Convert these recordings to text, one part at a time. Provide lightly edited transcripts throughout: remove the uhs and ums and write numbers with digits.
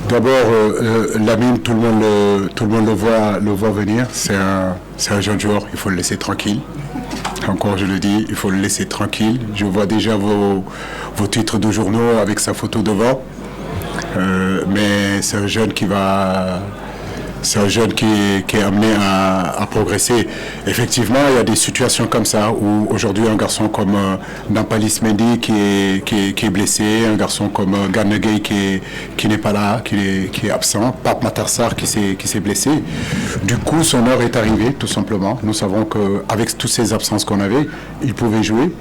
D'abord, Lamine, tout le monde le voit venir. C'est un jeune joueur, il faut le laisser tranquille. Encore, je le dis, il faut le laisser tranquille. Je vois déjà vos titres de journaux avec sa photo devant. Mais c'est un jeune c'est un jeune qui est amené à progresser. Effectivement, il y a des situations comme ça où aujourd'hui un garçon comme Nampalis Mendy qui est blessé, un garçon comme Gana Gueye qui n'est pas là, qui est absent, Pape Matar Sarr qui s'est blessé. Du coup, son heure est arrivée, tout simplement. Nous savons qu'avec toutes ces absences qu'on avait, il pouvait jouer.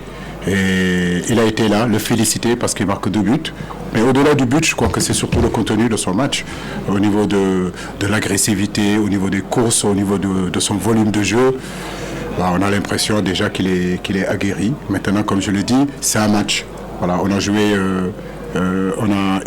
Et il a été là, le féliciter parce qu'il marque 2 buts. Mais au-delà du but, je crois que c'est surtout le contenu de son match, au niveau de l'agressivité, au niveau des courses, au niveau de son volume de jeu. Bah, on a l'impression déjà qu'il est aguerri. Maintenant, comme je l'ai dit, c'est un match. Voilà, on a joué,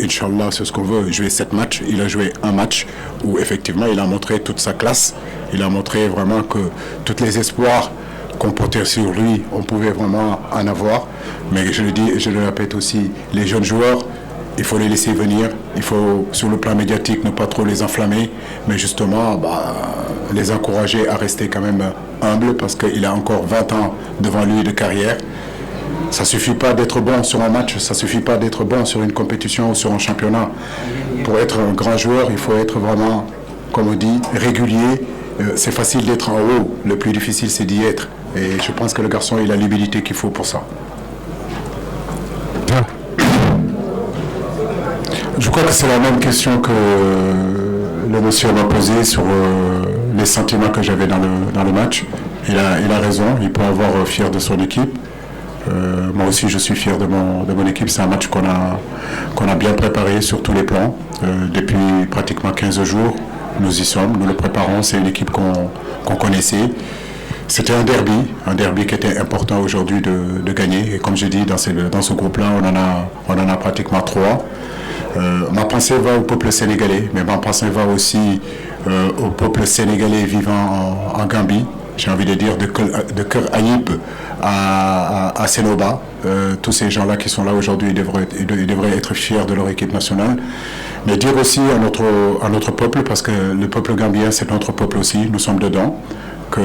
Inch'Allah, c'est ce qu'on veut, jouer 7 matchs. Il a joué un match où effectivement il a montré toute sa classe. Il a montré vraiment que tous les espoirs qu'on portait sur lui, on pouvait vraiment en avoir. Mais je le dis et je le répète aussi, les jeunes joueurs, il faut les laisser venir. Il faut, sur le plan médiatique, ne pas trop les enflammer, mais justement, les encourager à rester quand même humbles parce qu'il a encore 20 ans devant lui de carrière. Ça ne suffit pas d'être bon sur un match, ça ne suffit pas d'être bon sur une compétition ou sur un championnat. Pour être un grand joueur, il faut être vraiment, comme on dit, régulier. C'est facile d'être en haut, le plus difficile c'est d'y être. Et je pense que le garçon il a l'humilité qu'il faut pour ça. Je crois que c'est la même question que le monsieur m'a posée sur les sentiments que j'avais dans le match. Il a raison, il peut avoir fier de son équipe. Moi aussi je suis fier de mon équipe. C'est un match qu'on a bien préparé sur tous les plans. Depuis pratiquement 15 jours, nous y sommes, nous le préparons. C'est une équipe qu'on connaissait. C'était un derby qui était important aujourd'hui de gagner. Et comme je dis, dans ce groupe-là, on en a pratiquement 3. Ma pensée va au peuple sénégalais, mais ma pensée va aussi au peuple sénégalais vivant en Gambie. J'ai envie de dire de Kër Ayib à Sénoba. Tous ces gens-là qui sont là aujourd'hui, ils devraient être fiers de leur équipe nationale. Mais dire aussi à notre peuple, parce que le peuple gambien, c'est notre peuple aussi, nous sommes dedans, que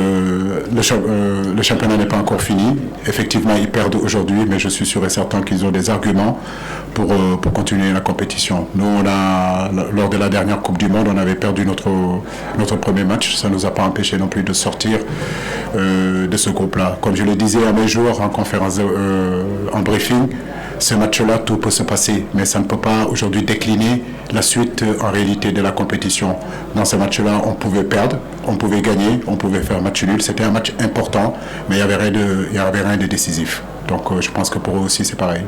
le championnat n'est pas encore fini. Effectivement, ils perdent aujourd'hui, mais je suis sûr et certain qu'ils ont des arguments pour continuer la compétition. Nous, lors de la dernière Coupe du Monde, on avait perdu notre premier match. Ça ne nous a pas empêché non plus de sortir de ce groupe-là. Comme je le disais à mes joueurs en conférence, en briefing, ce match-là, tout peut se passer, mais ça ne peut pas aujourd'hui décliner la suite en réalité de la compétition. Dans ce match-là, on pouvait perdre, on pouvait gagner, on pouvait faire match nul. C'était un match important, mais il n'y avait rien de décisif. Donc je pense que pour eux aussi, c'est pareil.